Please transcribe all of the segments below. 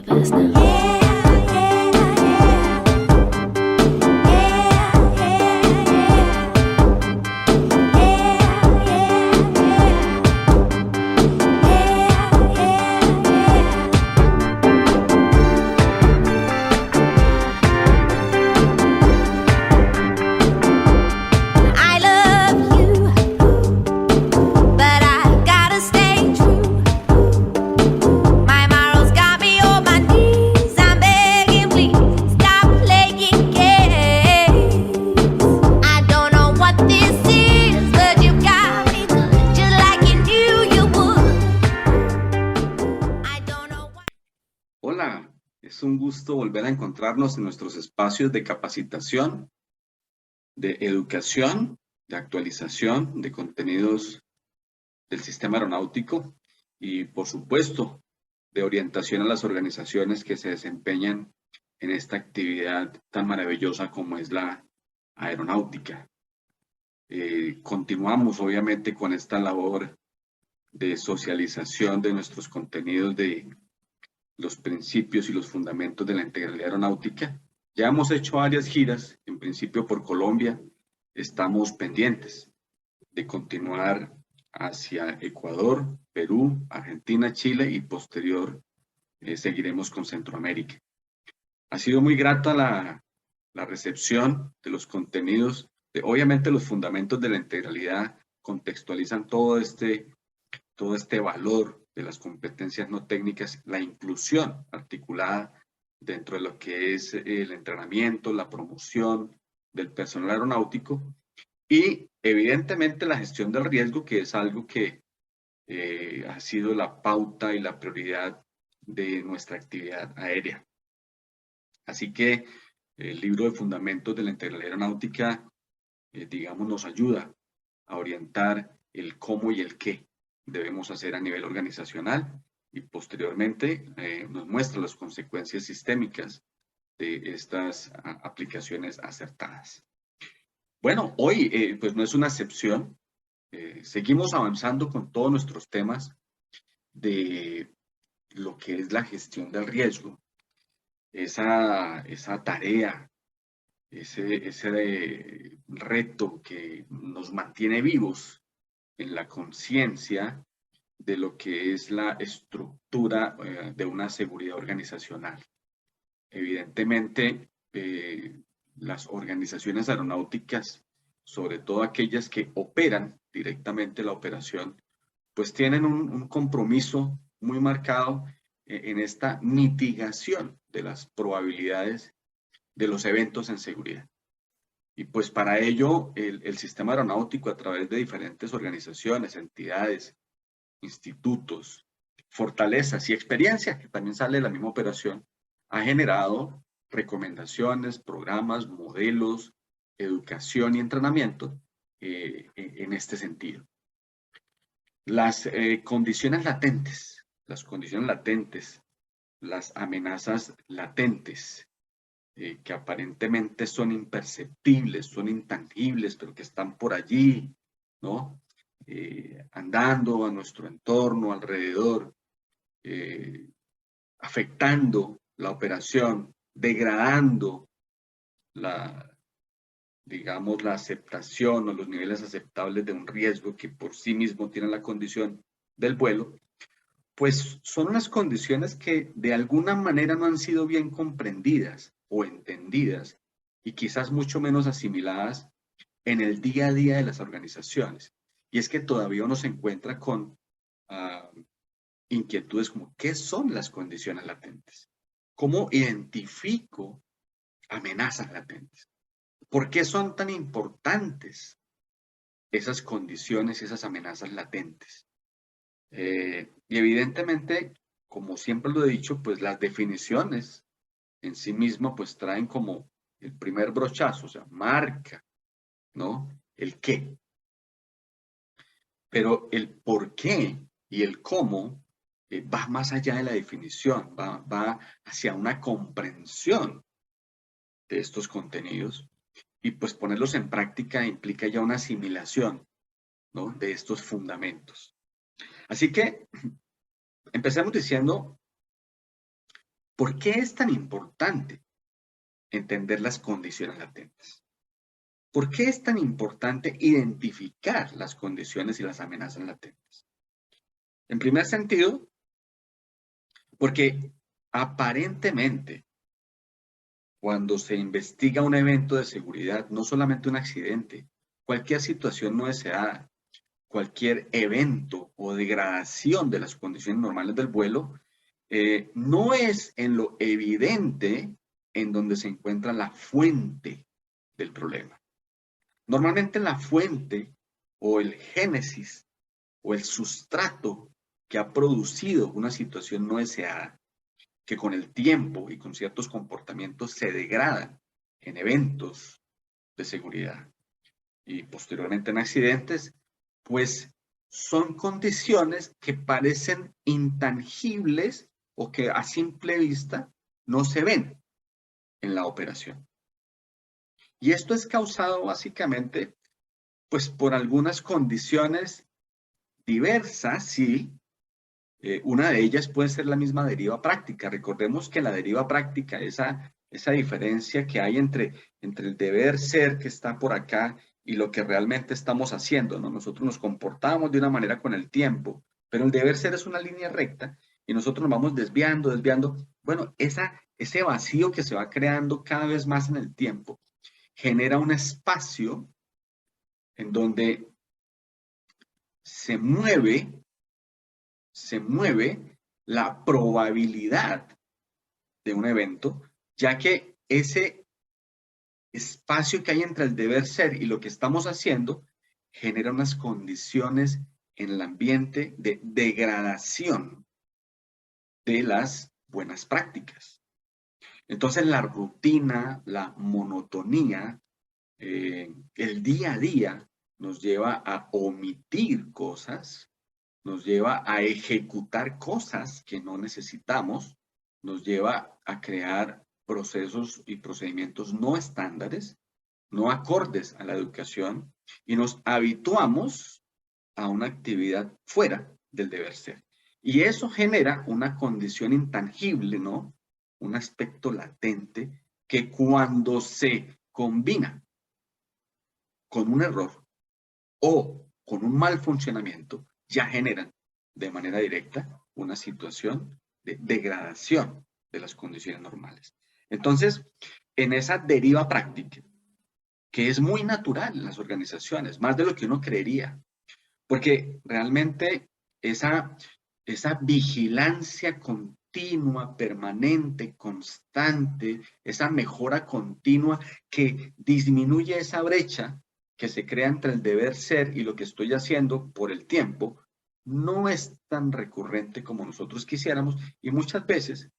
best now. I love you, but I gotta stay true. My morals got me on my knees. I'm begging, please stop playing games. I don't know what this is, but you got me good, just like you knew you would. I don't know what. Hola, es un gusto volver a encontrarnos en nuestros espacios de capacitación, de educación, de actualización de contenidos del sistema aeronáutico y, por supuesto, de orientación a las organizaciones que se desempeñan en esta actividad tan maravillosa como es la aeronáutica. Continuamos, obviamente, con esta labor de socialización de nuestros contenidos de los principios y los fundamentos de la integralidad aeronáutica. Ya hemos hecho varias giras, en principio por Colombia. Estamos pendientes de continuar hacia Ecuador, Perú, Argentina, Chile y posterior seguiremos con Centroamérica. Ha sido muy grata la recepción de los contenidos, obviamente los fundamentos de la integralidad contextualizan todo este valor de las competencias no técnicas, la inclusión articulada dentro de lo que es el entrenamiento, la promoción del personal aeronáutico y evidentemente la gestión del riesgo, que es algo que ha sido la pauta y la prioridad de nuestra actividad aérea. Así que el libro de fundamentos de la integralidad aeronáutica, digamos, nos ayuda a orientar el cómo y el qué debemos hacer a nivel organizacional y posteriormente nos muestra las consecuencias sistémicas de estas aplicaciones acertadas. Bueno, hoy pues no es una excepción. Seguimos avanzando con todos nuestros temas de lo que es la gestión del riesgo, esa tarea, ese reto que nos mantiene vivos en la conciencia de lo que es la estructura de una seguridad organizacional. Evidentemente, las organizaciones aeronáuticas, sobre todo aquellas que operan directamente la operación, pues tienen un compromiso muy marcado en esta mitigación de las probabilidades de los eventos en seguridad. Y pues para ello el sistema aeronáutico a través de diferentes organizaciones, entidades, institutos, fortalezas y experiencia, que también sale de la misma operación, ha generado recomendaciones, programas, modelos, educación y entrenamiento en este sentido. Las condiciones latentes, las amenazas latentes, que aparentemente son imperceptibles, son intangibles, pero que están por allí, ¿no? Andando a nuestro entorno, alrededor, afectando la operación, degradando digamos, la aceptación o los niveles aceptables de un riesgo que por sí mismo tiene la condición del vuelo, pues son unas condiciones que de alguna manera no han sido bien comprendidas o entendidas y quizás mucho menos asimiladas en el día a día de las organizaciones. Y es que todavía uno se encuentra con inquietudes como ¿qué son las condiciones latentes? ¿Cómo identifico amenazas latentes? ¿Por qué son tan importantes esas condiciones y esas amenazas latentes? Y evidentemente, como siempre lo he dicho, pues las definiciones en sí mismas pues traen como el primer brochazo, o sea, marca, ¿no? El qué. Pero el por qué y el cómo va más allá de la definición, va hacia una comprensión de estos contenidos y pues ponerlos en práctica implica ya una asimilación, ¿no? De estos fundamentos. Así que empecemos diciendo ¿Por qué es tan importante entender las condiciones latentes? ¿Por qué es tan importante identificar las condiciones y las amenazas latentes? En primer sentido, porque aparentemente, cuando se investiga un evento de seguridad, no solamente un accidente, cualquier situación no deseada, cualquier evento o degradación de las condiciones normales del vuelo, no es en lo evidente en donde se encuentra la fuente del problema. Normalmente la fuente o el génesis o el sustrato que ha producido una situación no deseada, que con el tiempo y con ciertos comportamientos se degradan en eventos de seguridad y posteriormente en accidentes, pues son condiciones que parecen intangibles o que a simple vista no se ven en la operación. Y esto es causado básicamente pues por algunas condiciones diversas, sí. Una de ellas puede ser la misma deriva práctica. Recordemos que la deriva práctica, esa diferencia que hay entre el deber ser que está por acá y lo que realmente estamos haciendo, ¿no? Nosotros nos comportamos de una manera con el tiempo, pero el deber ser es una línea recta y nosotros nos vamos desviando, desviando. Bueno, ese vacío que se va creando cada vez más en el tiempo genera un espacio en donde se mueve la probabilidad de un evento, ya que ese espacio que hay entre el deber ser y lo que estamos haciendo genera unas condiciones en el ambiente de degradación de las buenas prácticas. Entonces la rutina, la monotonía, el día a día nos lleva a omitir cosas, nos lleva a ejecutar cosas que no necesitamos, nos lleva a crear procesos y procedimientos no estándares, no acordes a la educación, y nos habituamos a una actividad fuera del deber ser. Y eso genera una condición intangible, ¿no? Un aspecto latente que cuando se combina con un error o con un mal funcionamiento, ya generan de manera directa una situación de degradación de las condiciones normales. Entonces, en esa deriva práctica, que es muy natural en las organizaciones, más de lo que uno creería, porque realmente esa vigilancia continua, permanente, constante, esa mejora continua que disminuye esa brecha que se crea entre el deber ser y lo que estoy haciendo por el tiempo, no es tan recurrente como nosotros quisiéramos y muchas veces,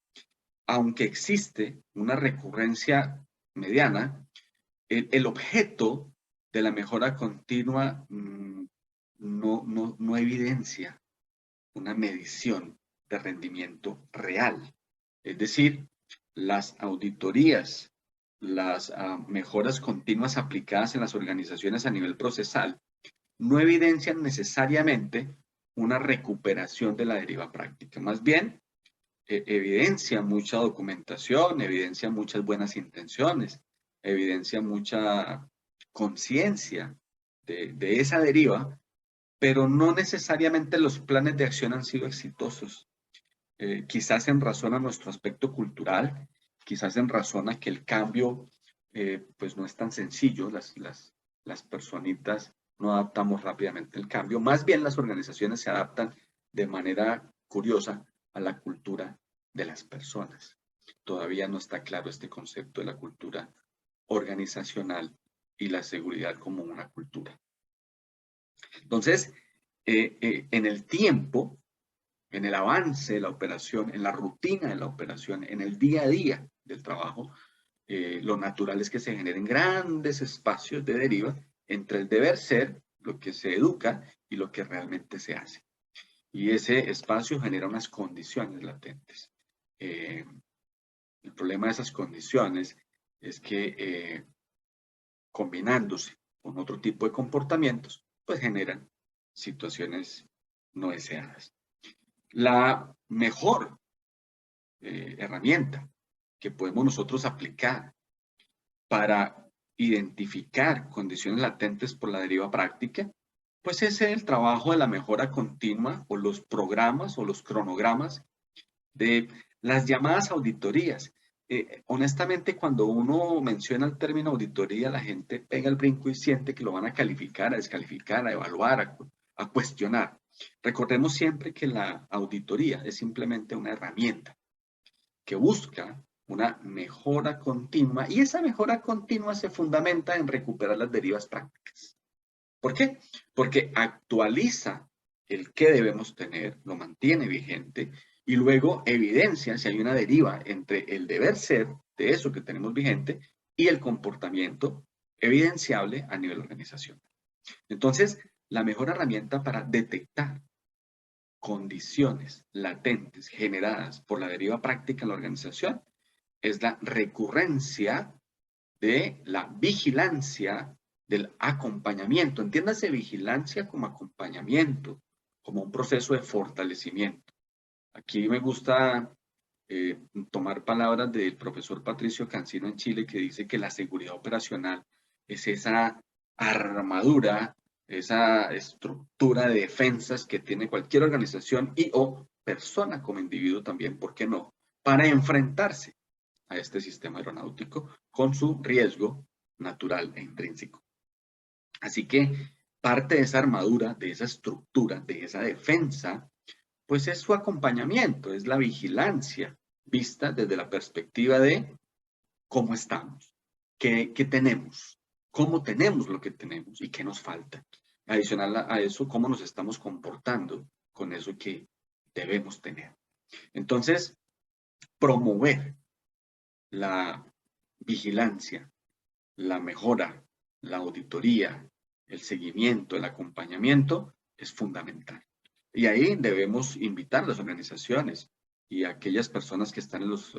aunque existe una recurrencia mediana, el objeto de la mejora continua no evidencia una medición de rendimiento real. Es decir, las auditorías, las mejoras continuas aplicadas en las organizaciones a nivel procesal no evidencian necesariamente una recuperación de la deriva práctica. Más bien, evidencia mucha documentación, evidencia muchas buenas intenciones, evidencia mucha conciencia de esa deriva, pero no necesariamente los planes de acción han sido exitosos. Quizás en razón a nuestro aspecto cultural, quizás en razón a que el cambio pues no es tan sencillo, las personitas no adaptamos rápidamente el cambio, más bien las organizaciones se adaptan de manera curiosa a la cultura de las personas. Todavía no está claro este concepto de la cultura organizacional y la seguridad como una cultura. Entonces, en el tiempo, en el avance de la operación, en la rutina de la operación, en el día a día del trabajo, lo natural es que se generen grandes espacios de deriva entre el deber ser, lo que se educa y lo que realmente se hace. Y ese espacio genera unas condiciones latentes. El problema de esas condiciones es que combinándose con otro tipo de comportamientos, pues generan situaciones no deseadas. La mejor herramienta que podemos nosotros aplicar para identificar condiciones latentes por la deriva práctica, pues ese es el trabajo de la mejora continua o los programas o los cronogramas de las llamadas auditorías. Honestamente, cuando uno menciona el término auditoría, la gente pega el brinco y siente que lo van a calificar, a descalificar, a evaluar, a cuestionar. Recordemos siempre que la auditoría es simplemente una herramienta que busca una mejora continua y esa mejora continua se fundamenta en recuperar las derivas prácticas. ¿Por qué? Porque actualiza el que debemos tener, lo mantiene vigente y luego evidencia si hay una deriva entre el deber ser de eso que tenemos vigente y el comportamiento evidenciable a nivel organizacional. Entonces, la mejor herramienta para detectar condiciones latentes generadas por la deriva práctica en la organización es la recurrencia de la vigilancia del acompañamiento. Entiéndase vigilancia como acompañamiento, como un proceso de fortalecimiento. Aquí me gusta tomar palabras del profesor Patricio Cancino en Chile, que dice que la seguridad operacional es esa armadura, esa estructura de defensas que tiene cualquier organización y o persona como individuo también, ¿por qué no?, para enfrentarse a este sistema aeronáutico con su riesgo natural e intrínseco. Así que parte de esa armadura, de esa estructura, de esa defensa, pues es su acompañamiento, es la vigilancia vista desde la perspectiva de cómo estamos, qué tenemos, cómo tenemos lo que tenemos y qué nos falta. Adicional a eso, cómo nos estamos comportando con eso que debemos tener. Entonces, promover la vigilancia, la mejora, la auditoría, el seguimiento, el acompañamiento es fundamental. Y ahí debemos invitar a las organizaciones y a aquellas personas que están en los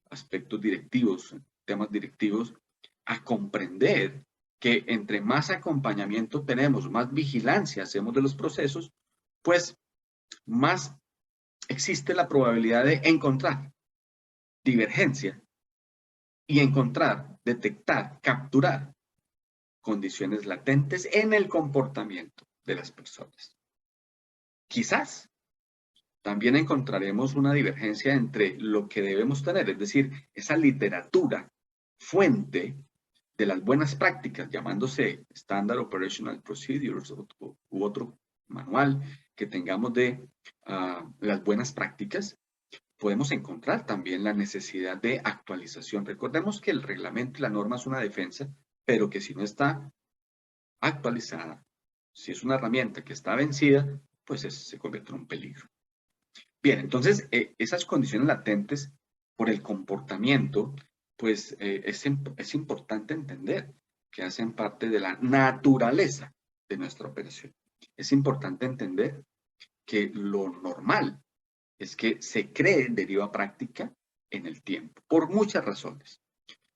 aspectos directivos, temas directivos, a comprender que entre más acompañamiento tenemos, más vigilancia hacemos de los procesos, pues más existe la probabilidad de encontrar divergencia y encontrar, detectar, capturar condiciones latentes en el comportamiento de las personas. Quizás también encontraremos una divergencia entre lo que debemos tener, es decir, esa literatura, fuente de las buenas prácticas, llamándose Standard Operational Procedures u otro manual que tengamos de las buenas prácticas, podemos encontrar también la necesidad de actualización. Recordemos que el reglamento y la norma es una defensa, pero que si no está actualizada, si es una herramienta que está vencida, pues se convierte en un peligro. Bien, entonces esas condiciones latentes por el comportamiento, pues es importante entender que hacen parte de la naturaleza de nuestra operación. Es importante entender que lo normal es que se cree deriva práctica en el tiempo, por muchas razones.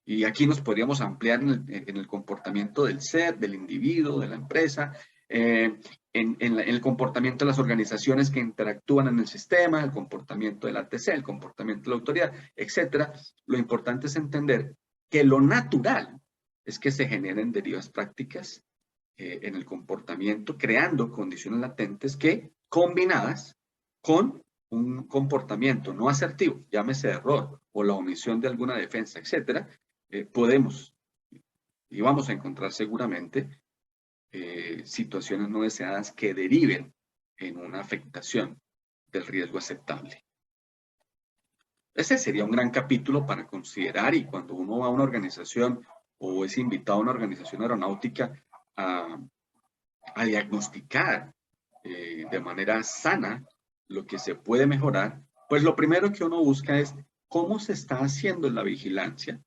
Y aquí nos podríamos ampliar en el comportamiento del ser, del individuo, de la empresa, en el comportamiento de las organizaciones que interactúan en el sistema, el comportamiento del ATC, el comportamiento de la autoridad, etc. Lo importante es entender que lo natural es que se generen derivas prácticas en el comportamiento, creando condiciones latentes que, combinadas con un comportamiento no asertivo, llámese error o la omisión de alguna defensa, etc., podemos y vamos a encontrar seguramente situaciones no deseadas que deriven en una afectación del riesgo aceptable. Ese sería un gran capítulo para considerar, y cuando uno va a una organización o es invitado a una organización aeronáutica a diagnosticar de manera sana lo que se puede mejorar, pues lo primero que uno busca es cómo se está haciendo la vigilancia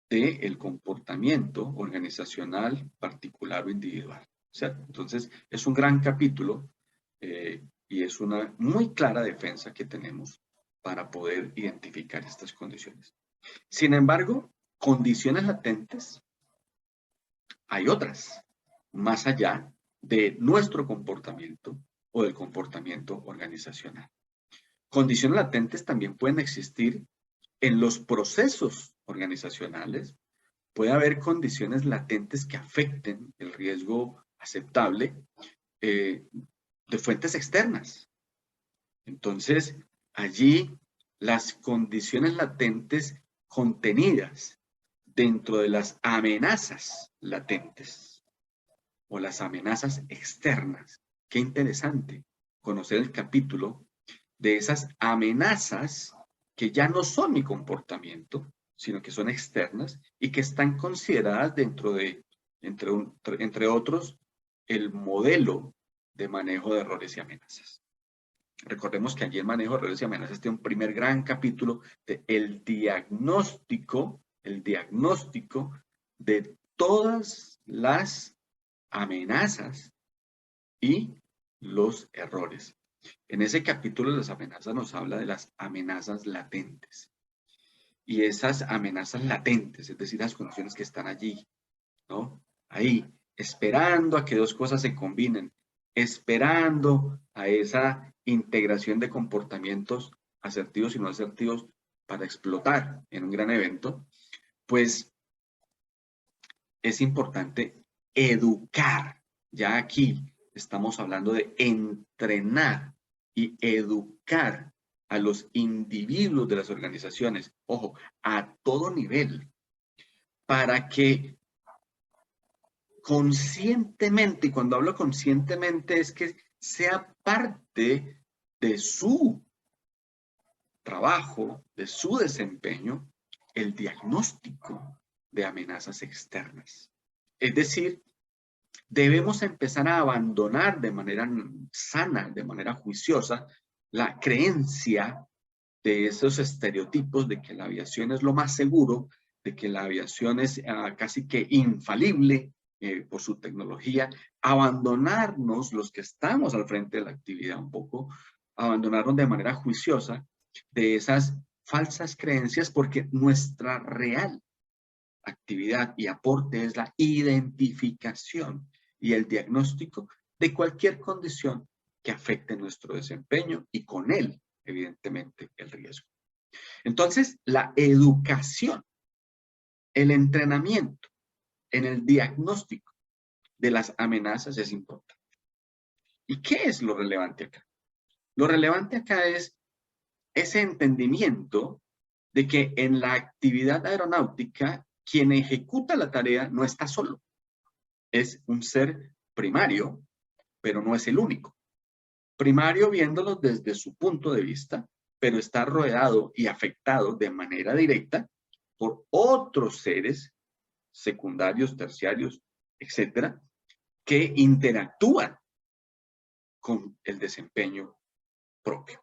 del comportamiento organizacional particular o individual, ¿cierto? Entonces, es un gran capítulo y es una muy clara defensa que tenemos para poder identificar estas condiciones. Sin embargo, condiciones latentes, hay otras, más allá de nuestro comportamiento o del comportamiento organizacional. Condiciones latentes también pueden existir en los procesos organizacionales. Puede haber condiciones latentes que afecten el riesgo aceptable de fuentes externas. Entonces, allí las condiciones latentes contenidas dentro de las amenazas latentes o las amenazas externas. Qué interesante conocer el capítulo de esas amenazas que ya no son mi comportamiento, sino que son externas y que están consideradas dentro de, entre otros, el modelo de manejo de errores y amenazas. Recordemos que allí el manejo de errores y amenazas tiene un primer gran capítulo de el diagnóstico de todas las amenazas y los errores. En ese capítulo de las amenazas nos habla de las amenazas latentes. Y esas amenazas latentes, es decir, las condiciones que están allí, ¿no? Ahí, esperando a que dos cosas se combinen, esperando a esa integración de comportamientos asertivos y no asertivos para explotar en un gran evento, pues es importante educar. Ya aquí estamos hablando de entrenar y educar a los individuos de las organizaciones, ojo, a todo nivel, para que conscientemente, y cuando hablo conscientemente es que sea parte de su trabajo, de su desempeño, el diagnóstico de amenazas externas. Es decir, debemos empezar a abandonar de manera sana, de manera juiciosa, la creencia de esos estereotipos de que la aviación es lo más seguro, de que la aviación es casi que infalible por su tecnología, abandonarnos los que estamos al frente de la actividad un poco, abandonarnos de manera juiciosa de esas falsas creencias, porque nuestra real actividad y aporte es la identificación y el diagnóstico de cualquier condición que afecte nuestro desempeño y con él, evidentemente, el riesgo. Entonces, la educación, el entrenamiento en el diagnóstico de las amenazas es importante. ¿Y qué es lo relevante acá? Lo relevante acá es ese entendimiento de que en la actividad aeronáutica, quien ejecuta la tarea no está solo. Es un ser primario, pero no es el único. Primario viéndolo desde su punto de vista, pero está rodeado y afectado de manera directa por otros seres secundarios, terciarios, etcétera, que interactúan con el desempeño propio.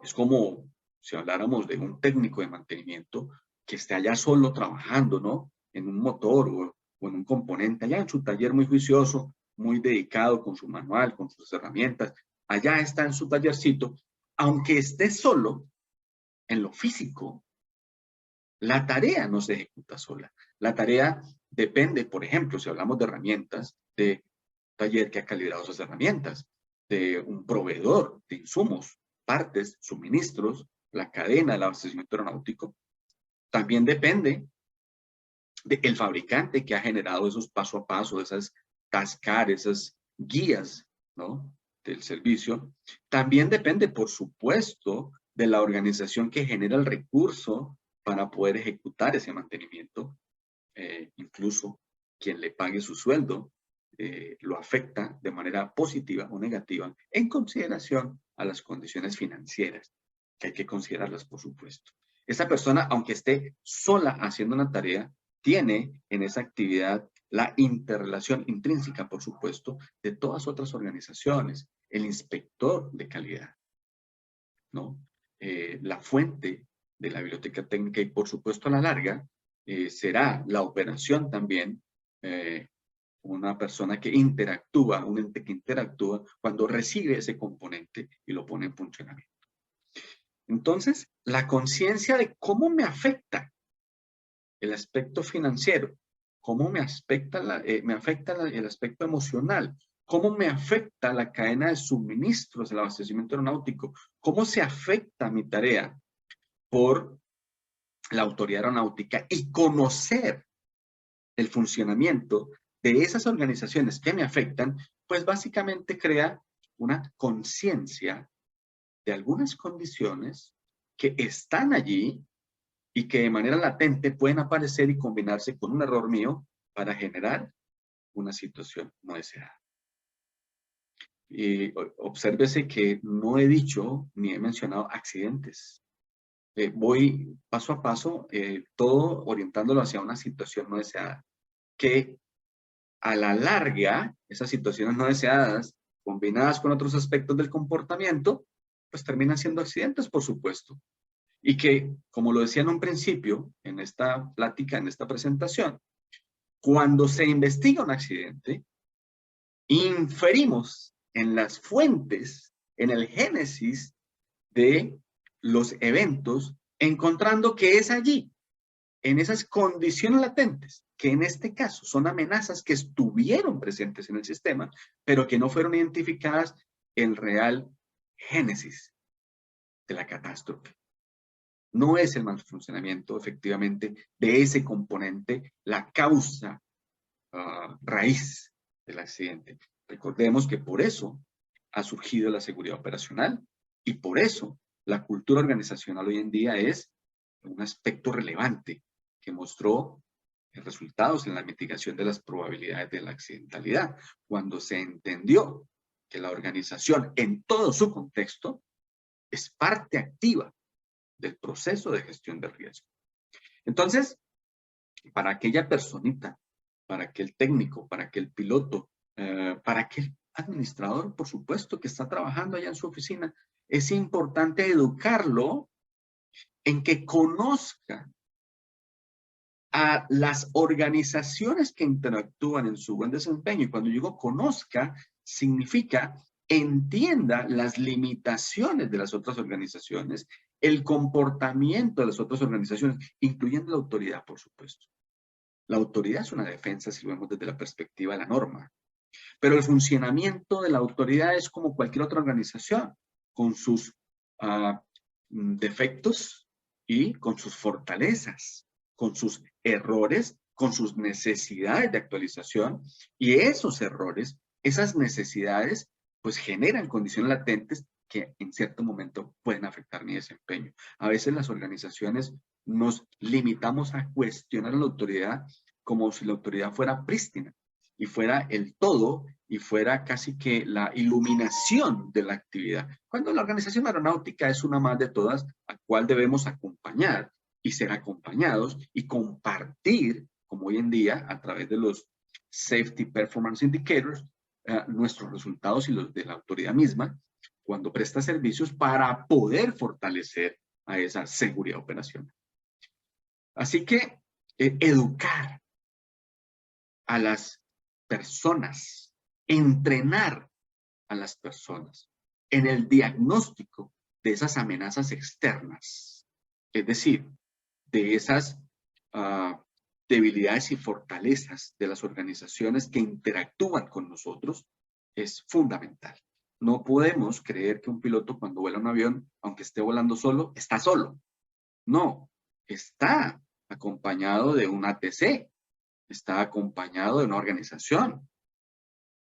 Es como si habláramos de un técnico de mantenimiento que esté allá solo trabajando, ¿no? En un motor o en un componente, allá en su taller muy juicioso, muy dedicado con su manual, con sus herramientas. Allá está en su tallercito, aunque esté solo en lo físico, la tarea no se ejecuta sola. La tarea depende, por ejemplo, si hablamos de herramientas, de taller que ha calibrado esas herramientas, de un proveedor de insumos, partes, suministros, la cadena del abastecimiento aeronáutico. También depende del fabricante que ha generado esos paso a paso, esas TASCAR, esas guías, ¿no?, del servicio. También depende, por supuesto, de la organización que genera el recurso para poder ejecutar ese mantenimiento. Incluso quien le pague su sueldo lo afecta de manera positiva o negativa en consideración a las condiciones financieras, que hay que considerarlas, por supuesto. Esa persona, aunque esté sola haciendo una tarea, tiene en esa actividad la interrelación intrínseca, por supuesto, de todas otras organizaciones, el inspector de calidad, ¿no? La fuente de la biblioteca técnica y, por supuesto, a la larga, será la operación también, una persona que interactúa, un ente que interactúa cuando recibe ese componente y lo pone en funcionamiento. Entonces, la conciencia de cómo me afecta el aspecto financiero, cómo me afecta el aspecto emocional, ¿Cómo me afecta la cadena de suministros del abastecimiento aeronáutico? ¿Cómo se afecta mi tarea por la autoridad aeronáutica? Y conocer el funcionamiento de esas organizaciones que me afectan, pues básicamente crea una conciencia de algunas condiciones que están allí y que de manera latente pueden aparecer y combinarse con un error mío para generar una situación no deseada. Y obsérvese que no he dicho ni he mencionado accidentes. Voy paso a paso, todo orientándolo hacia una situación no deseada, que a la larga, esas situaciones no deseadas, combinadas con otros aspectos del comportamiento, pues terminan siendo accidentes, por supuesto. Y que, como lo decía en un principio, en esta plática, en esta presentación, cuando se investiga un accidente, inferimos en las fuentes, en el génesis de los eventos, encontrando que es allí, en esas condiciones latentes, que en este caso son amenazas que estuvieron presentes en el sistema, pero que no fueron identificadas el real génesis de la catástrofe. No es el mal funcionamiento, efectivamente, de ese componente la causa raíz del accidente. Recordemos que por eso ha surgido la seguridad operacional y por eso la cultura organizacional hoy en día es un aspecto relevante que mostró resultados en la mitigación de las probabilidades de la accidentalidad, cuando se entendió que la organización en todo su contexto es parte activa del proceso de gestión de riesgo. Entonces, para aquella personita, para aquel técnico, para aquel piloto, para aquel administrador, por supuesto, que está trabajando allá en su oficina, es importante educarlo en que conozca a las organizaciones que interactúan en su buen desempeño. Y cuando digo conozca, significa entienda las limitaciones de las otras organizaciones, el comportamiento de las otras organizaciones, incluyendo la autoridad, por supuesto. La autoridad es una defensa si lo vemos desde la perspectiva de la norma. Pero el funcionamiento de la autoridad es como cualquier otra organización, con sus defectos y con sus fortalezas, con sus errores, con sus necesidades de actualización, y esos errores, esas necesidades, pues generan condiciones latentes que en cierto momento pueden afectar mi desempeño. A veces las organizaciones nos limitamos a cuestionar a la autoridad como si la autoridad fuera prístina y fuera el todo y fuera casi que la iluminación de la actividad. Cuando la organización aeronáutica es una más de todas, a cual debemos acompañar y ser acompañados y compartir, como hoy en día, a través de los Safety Performance Indicators, nuestros resultados y los de la autoridad misma, cuando presta servicios para poder fortalecer a esa seguridad operacional. Así que educar a las personas, entrenar a las personas en el diagnóstico de esas amenazas externas, es decir, de esas debilidades y fortalezas de las organizaciones que interactúan con nosotros, es fundamental. No podemos creer que un piloto cuando vuela un avión, aunque esté volando solo, está solo. No, está acompañado de un ATC, está acompañado de una organización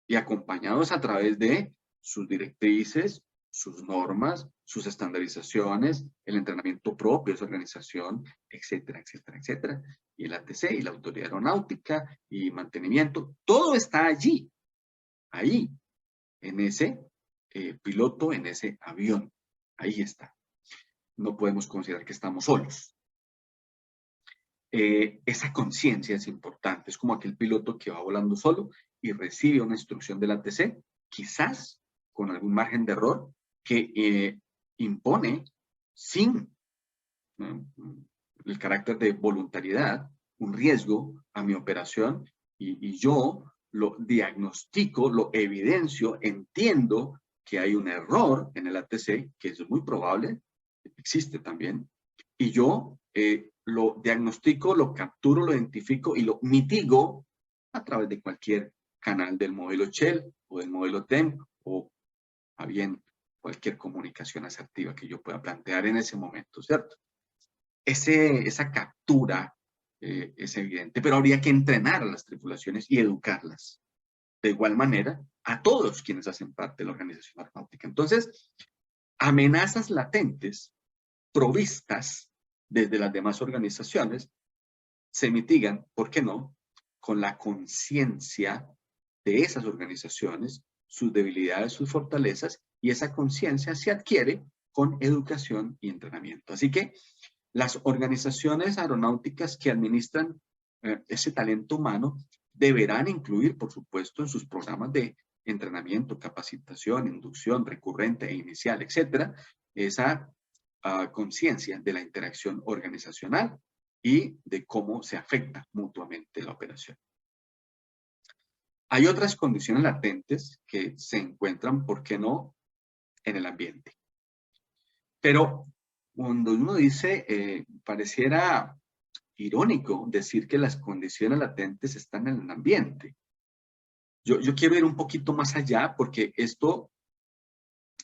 y acompañados a través de sus directrices, sus normas, sus estandarizaciones, el entrenamiento propio de esa organización, etcétera, etcétera, etcétera. Y el ATC y la autoridad aeronáutica y mantenimiento, todo está allí, ahí, en ese piloto, en ese avión. Ahí está. No podemos considerar que estamos solos. Esa conciencia es importante. Es como aquel piloto que va volando solo y recibe una instrucción del ATC, quizás con algún margen de error, que impone sin el carácter de voluntariedad un riesgo a mi operación y yo lo diagnostico, lo evidencio, entiendo que hay un error en el ATC, que es muy probable, existe también, y yo lo diagnostico, lo capturo, lo identifico y lo mitigo a través de cualquier canal del modelo Shell o del modelo TEMP o a bien cualquier comunicación asertiva que yo pueda plantear en ese momento, ¿cierto? Esa captura es evidente, pero habría que entrenar a las tripulaciones y educarlas de igual manera a todos quienes hacen parte de la organización aeronáutica. Entonces, amenazas latentes provistas desde las demás organizaciones se mitigan, ¿por qué no?, con la conciencia de esas organizaciones, sus debilidades, sus fortalezas, y esa conciencia se adquiere con educación y entrenamiento. Así que las organizaciones aeronáuticas que administran ese talento humano deberán incluir, por supuesto, en sus programas de entrenamiento, capacitación, inducción recurrente e inicial, etcétera, esa conciencia de la interacción organizacional y de cómo se afecta mutuamente la operación. Hay otras condiciones latentes que se encuentran, ¿por qué no?, en el ambiente. Pero cuando uno dice, pareciera irónico decir que las condiciones latentes están en el ambiente. Yo quiero ir un poquito más allá porque esto,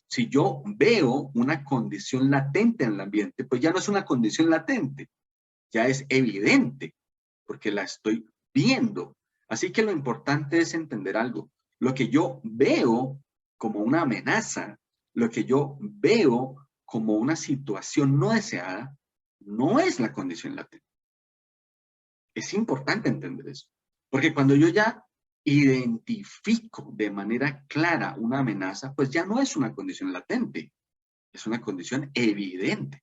si yo veo una condición latente en el ambiente, pues ya no es una condición latente, ya es evidente porque la estoy viendo. Así que lo importante es entender algo. Lo que yo veo como una amenaza, lo que yo veo como una situación no deseada, no es la condición latente. Es importante entender eso. Porque cuando yo ya identifico de manera clara una amenaza, pues ya no es una condición latente, es una condición evidente.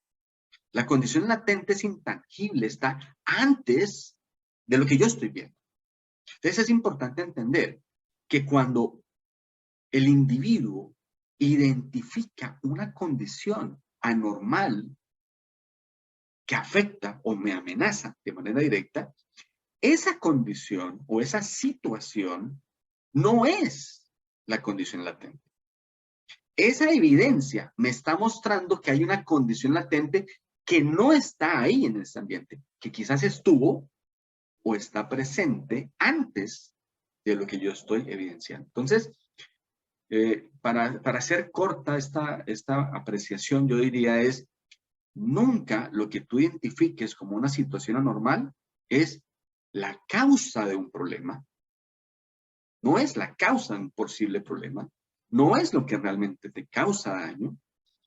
La condición latente es intangible, está antes de lo que yo estoy viendo. Entonces es importante entender que cuando el individuo identifica una condición anormal que afecta o me amenaza de manera directa, esa condición o esa situación no es la condición latente. Esa evidencia me está mostrando que hay una condición latente que no está ahí en ese ambiente, que quizás estuvo o está presente antes de lo que yo estoy evidenciando. Entonces, para hacer corta esta apreciación, yo diría es, nunca lo que tú identifiques como una situación anormal es la causa de un problema, no es la causa de un posible problema, no es lo que realmente te causa daño,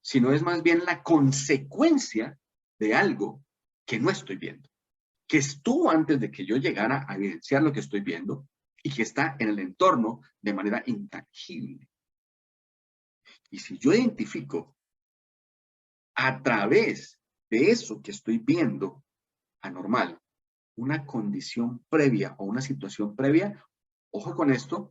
sino es más bien la consecuencia de algo que no estoy viendo, que estuvo antes de que yo llegara a evidenciar lo que estoy viendo y que está en el entorno de manera intangible. Y si yo identifico a través de eso que estoy viendo anormal, una condición previa o una situación previa, ojo con esto,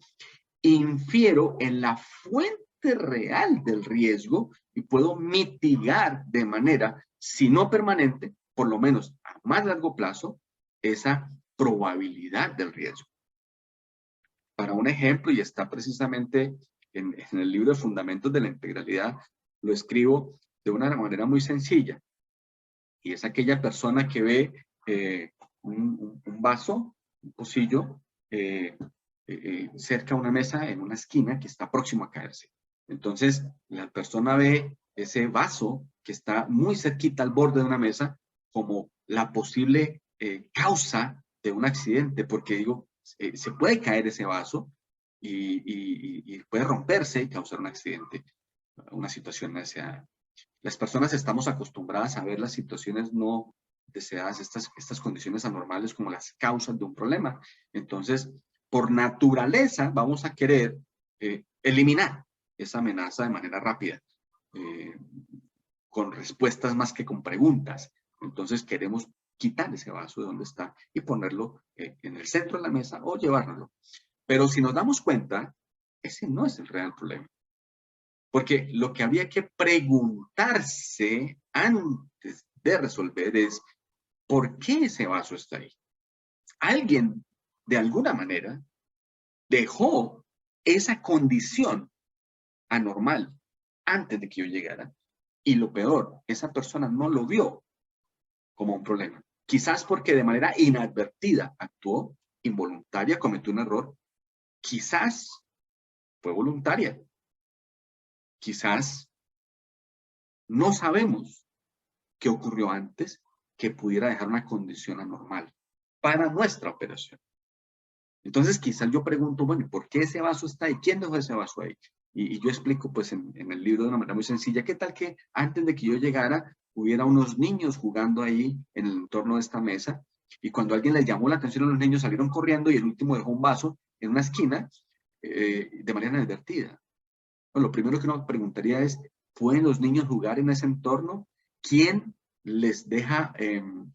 infiero en la fuente real del riesgo y puedo mitigar de manera, si no permanente, por lo menos a más largo plazo, esa probabilidad del riesgo. Para un ejemplo, y está precisamente en el libro de Fundamentos de la Integralidad, lo escribo de una manera muy sencilla. Y es aquella persona que ve un vaso, un pocillo, cerca a una mesa en una esquina que está próximo a caerse. Entonces, la persona ve ese vaso que está muy cerquita al borde de una mesa como la posible causa de un accidente, porque digo, se puede caer ese vaso y puede romperse y causar un accidente, una situación deseada. Las personas estamos acostumbradas a ver las situaciones no deseadas, estas condiciones anormales como las causas de un problema. Entonces, por naturaleza, vamos a querer eliminar esa amenaza de manera rápida, con respuestas más que con preguntas. Entonces, queremos quitar ese vaso de donde está y ponerlo en el centro de la mesa o llevárnoslo. Pero si nos damos cuenta, ese no es el real problema. Porque lo que había que preguntarse antes de resolver es, ¿por qué ese vaso está ahí? Alguien, de alguna manera, dejó esa condición anormal antes de que yo llegara. Y lo peor, esa persona no lo vio como un problema. Quizás porque de manera inadvertida actuó, involuntaria, cometió un error quizás fue voluntaria, quizás no sabemos qué ocurrió antes que pudiera dejar una condición anormal para nuestra operación. Entonces quizás yo pregunto, bueno, ¿por qué ese vaso está ahí? ¿Quién dejó ese vaso ahí? Y yo explico pues en el libro de una manera muy sencilla, ¿qué tal que antes de que yo llegara hubiera unos niños jugando ahí en el entorno de esta mesa? Y cuando alguien les llamó la atención a los niños salieron corriendo y el último dejó un vaso en una esquina de manera inadvertida. Bueno, lo primero que uno preguntaría es, ¿pueden los niños jugar en ese entorno? ¿Quién les deja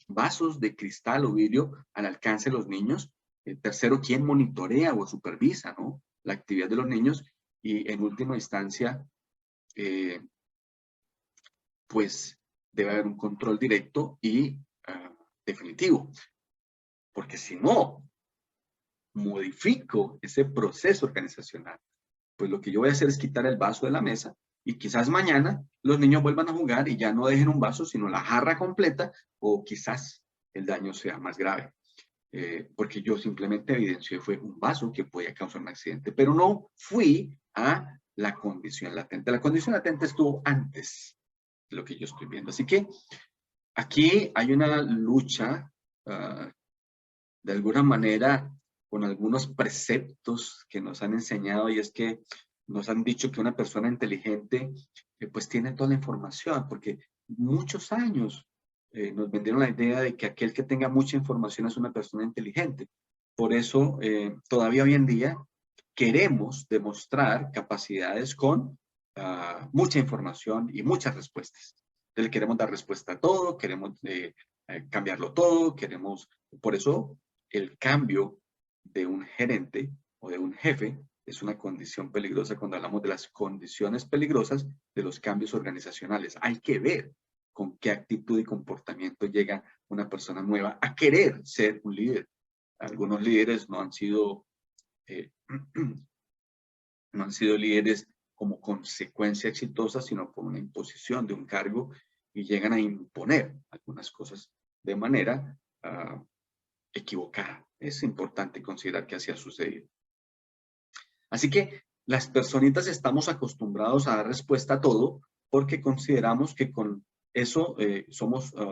vasos de cristal o vidrio al alcance de los niños? Tercero, ¿quién monitorea o supervisa, ¿no?, la actividad de los niños? Y en última instancia, pues debe haber un control directo y definitivo. Porque si no modifico ese proceso organizacional, pues lo que yo voy a hacer es quitar el vaso de la mesa y quizás mañana los niños vuelvan a jugar y ya no dejen un vaso, sino la jarra completa, o quizás el daño sea más grave. Porque yo simplemente evidencié fue un vaso que podía causar un accidente, pero no fui a la condición latente. La condición latente estuvo antes de lo que yo estoy viendo. Así que aquí hay una lucha, de alguna manera, con algunos preceptos que nos han enseñado, y es que nos han dicho que una persona inteligente pues tiene toda la información, porque muchos años nos vendieron la idea de que aquel que tenga mucha información es una persona inteligente. Por eso todavía hoy en día queremos demostrar capacidades con mucha información y muchas respuestas. Entonces queremos dar respuesta a todo, queremos cambiarlo todo, queremos, por eso el cambio de un gerente o de un jefe es una condición peligrosa cuando hablamos de las condiciones peligrosas de los cambios organizacionales. Hay que ver con qué actitud y comportamiento llega una persona nueva a querer ser un líder. Algunos líderes no han sido líderes como consecuencia exitosa, sino por una imposición de un cargo, y llegan a imponer algunas cosas de manera equivocada. Es importante considerar que así ha sucedido. Así que las personitas estamos acostumbrados a dar respuesta a todo porque consideramos que con eso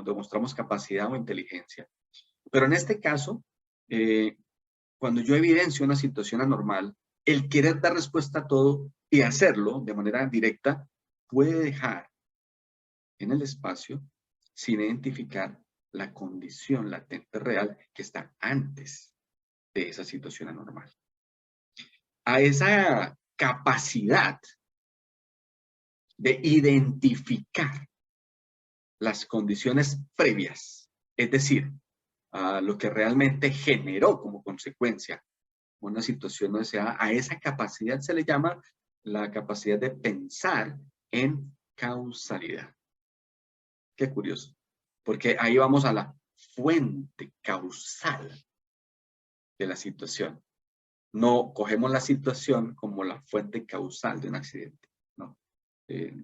demostramos capacidad o inteligencia. Pero en este caso, cuando yo evidencio una situación anormal, el querer dar respuesta a todo y hacerlo de manera directa puede dejar en el espacio sin identificar la condición latente real que está antes de esa situación anormal. A esa capacidad de identificar las condiciones previas, es decir, lo que realmente generó como consecuencia una situación no deseada, a esa capacidad se le llama la capacidad de pensar en causalidad. Qué curioso, porque ahí vamos a la fuente causal de la situación. No cogemos la situación como la fuente causal de un accidente, ¿no?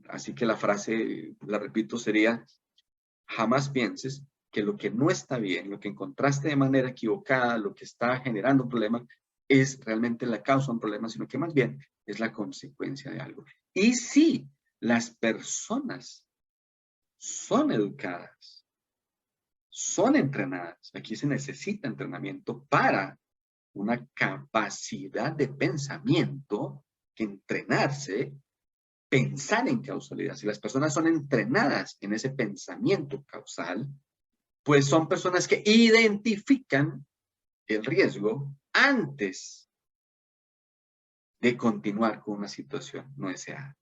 Así que la frase, la repito, sería: jamás pienses que lo que no está bien, lo que encontraste de manera equivocada, lo que está generando un problema, es realmente la causa de un problema, sino que más bien es la consecuencia de algo. Y si las personas son educadas, son entrenadas, aquí se necesita entrenamiento para una capacidad de pensamiento, que entrenarse, pensar en causalidad. Si las personas son entrenadas en ese pensamiento causal, pues son personas que identifican el riesgo antes de continuar con una situación no deseada.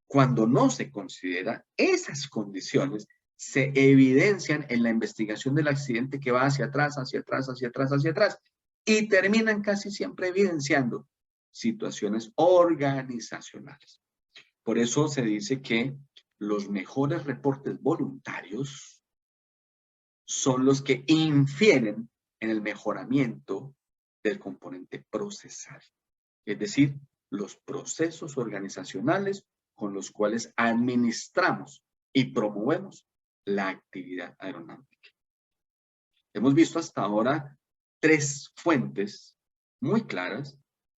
Cuando no se considera, esas condiciones se evidencian en la investigación del accidente, que va hacia atrás, hacia atrás, hacia atrás, hacia atrás, y terminan casi siempre evidenciando situaciones organizacionales. Por eso se dice que los mejores reportes voluntarios son los que infieren en el mejoramiento del componente procesal. Es decir, los procesos organizacionales con los cuales administramos y promovemos la actividad aeronáutica. Hemos visto hasta ahora 3 fuentes muy claras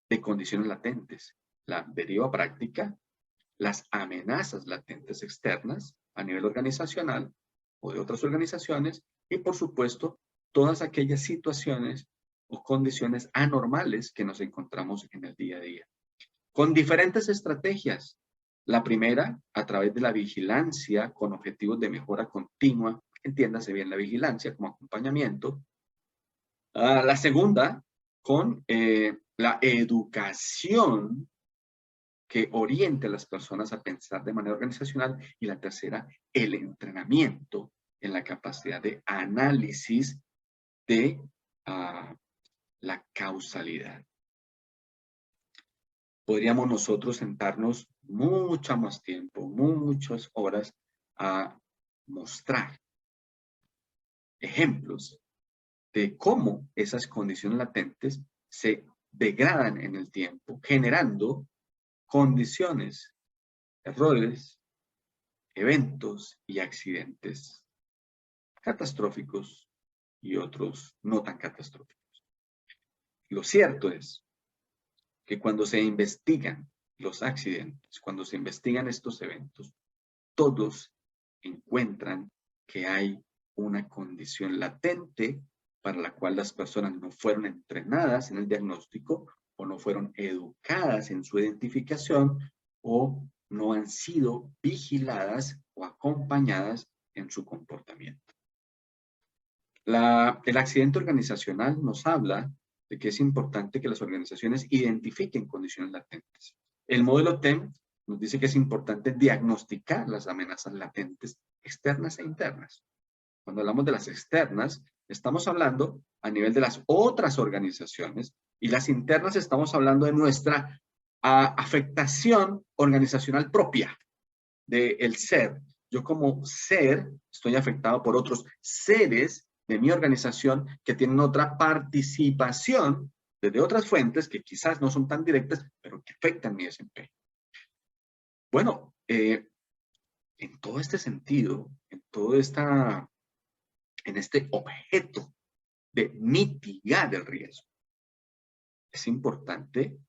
de condiciones latentes, la deriva práctica, las amenazas latentes externas a nivel organizacional o de otras organizaciones y, por supuesto, todas aquellas situaciones o condiciones anormales que nos encontramos en el día a día. Con diferentes estrategias. La primera, a través de la vigilancia con objetivos de mejora continua, entiéndase bien la vigilancia como acompañamiento. La segunda, con la educación que oriente a las personas a pensar de manera organizacional. Y la tercera, el entrenamiento en la capacidad de análisis de la causalidad. Podríamos nosotros sentarnos mucho más tiempo, muchas horas a mostrar ejemplos de cómo esas condiciones latentes se degradan en el tiempo, generando condiciones, errores, eventos y accidentes catastróficos y otros no tan catastróficos. Lo cierto es que cuando se investigan los accidentes, cuando se investigan estos eventos, todos encuentran que hay una condición latente para la cual las personas no fueron entrenadas en el diagnóstico o no fueron educadas en su identificación o no han sido vigiladas o acompañadas en su comportamiento. El accidente organizacional nos habla de que es importante que las organizaciones identifiquen condiciones latentes. El modelo TEM nos dice que es importante diagnosticar las amenazas latentes externas e internas. Cuando hablamos de las externas, estamos hablando a nivel de las otras organizaciones, y las internas estamos hablando de nuestra afectación organizacional propia, del ser. Yo como ser estoy afectado por otros seres de mi organización que tienen otra participación desde otras fuentes que quizás no son tan directas, pero que afectan mi desempeño. Bueno, en todo este sentido, en este objeto de mitigar el riesgo, es importante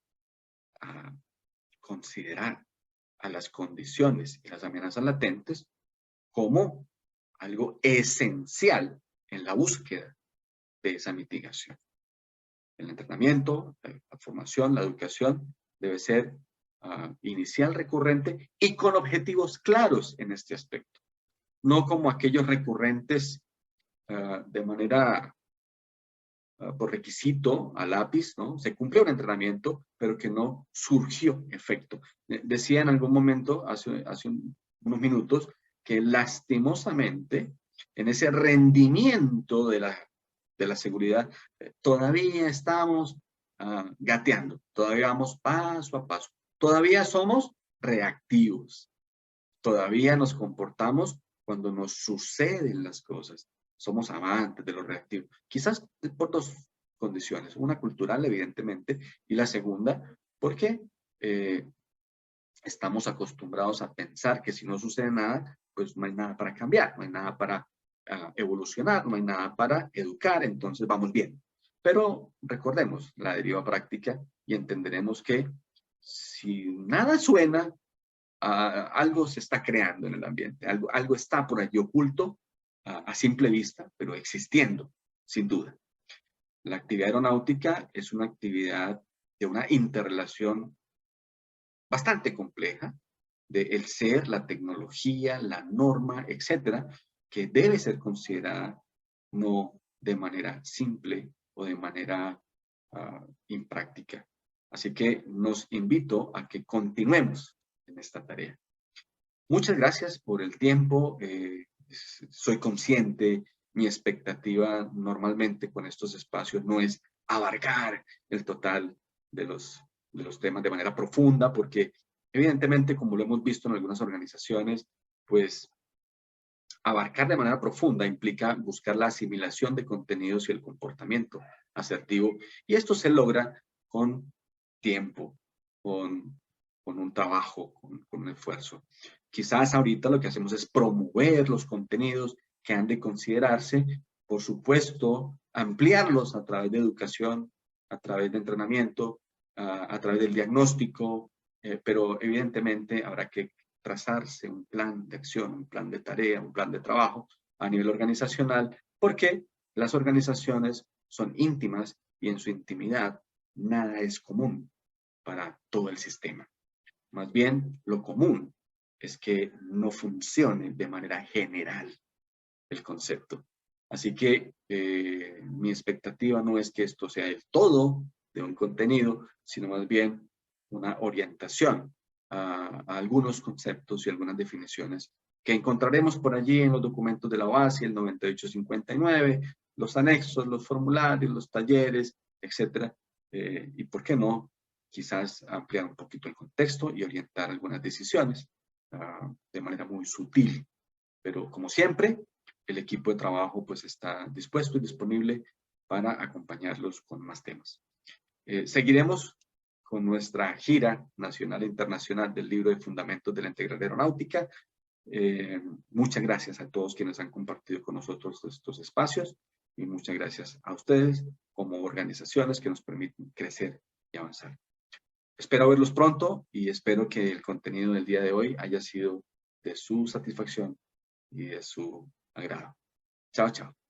considerar a las condiciones y las amenazas latentes como algo esencial en la búsqueda de esa mitigación. El entrenamiento, la formación, la educación debe ser inicial, recurrente y con objetivos claros en este aspecto. No como aquellos recurrentes de manera por requisito a lápiz, ¿no? Se cumplió un entrenamiento, pero que no surgió efecto. Decía en algún momento, hace unos minutos, que lastimosamente en ese rendimiento de la seguridad todavía estamos gateando, todavía vamos paso a paso, todavía somos reactivos, todavía nos comportamos cuando nos suceden las cosas. Somos amantes de lo reactivo. Quizás por dos condiciones. Una cultural, evidentemente, y la segunda, porque estamos acostumbrados a pensar que si no sucede nada, pues no hay nada para cambiar, no hay nada para evolucionar, no hay nada para educar, entonces vamos bien. Pero recordemos la deriva práctica y entenderemos que si nada suena, algo se está creando en el ambiente, algo está por allí oculto, a simple vista, pero existiendo, sin duda. La actividad aeronáutica es una actividad de una interrelación bastante compleja del ser, la tecnología, la norma, etcétera, que debe ser considerada no de manera simple o de manera impráctica. Así que nos invito a que continuemos en esta tarea. Muchas gracias por el tiempo. Soy consciente, mi expectativa normalmente con estos espacios no es abarcar el total de los temas de manera profunda, porque evidentemente, como lo hemos visto en algunas organizaciones, pues abarcar de manera profunda implica buscar la asimilación de contenidos y el comportamiento asertivo, y esto se logra con tiempo, con un trabajo, con un esfuerzo. Quizás ahorita lo que hacemos es promover los contenidos que han de considerarse, por supuesto, ampliarlos a través de educación, a través de entrenamiento, a través del diagnóstico, pero evidentemente habrá que trazarse un plan de acción, un plan de tarea, un plan de trabajo a nivel organizacional, porque las organizaciones son íntimas y en su intimidad nada es común para todo el sistema. Más bien, lo común es que no funcione de manera general el concepto. Así que mi expectativa no es que esto sea el todo de un contenido, sino más bien una orientación a algunos conceptos y algunas definiciones que encontraremos por allí en los documentos de la OASI, el 9859, los anexos, los formularios, los talleres, etcétera. Y por qué no, quizás ampliar un poquito el contexto y orientar algunas decisiones de manera muy sutil. Pero como siempre, el equipo de trabajo pues está dispuesto y disponible para acompañarlos con más temas. Seguiremos con nuestra gira nacional e internacional del libro de Fundamentos de la Integral Aeronáutica. Muchas gracias a todos quienes han compartido con nosotros estos espacios y muchas gracias a ustedes como organizaciones que nos permiten crecer y avanzar. Espero verlos pronto y espero que el contenido del día de hoy haya sido de su satisfacción y de su agrado. Chao, chao.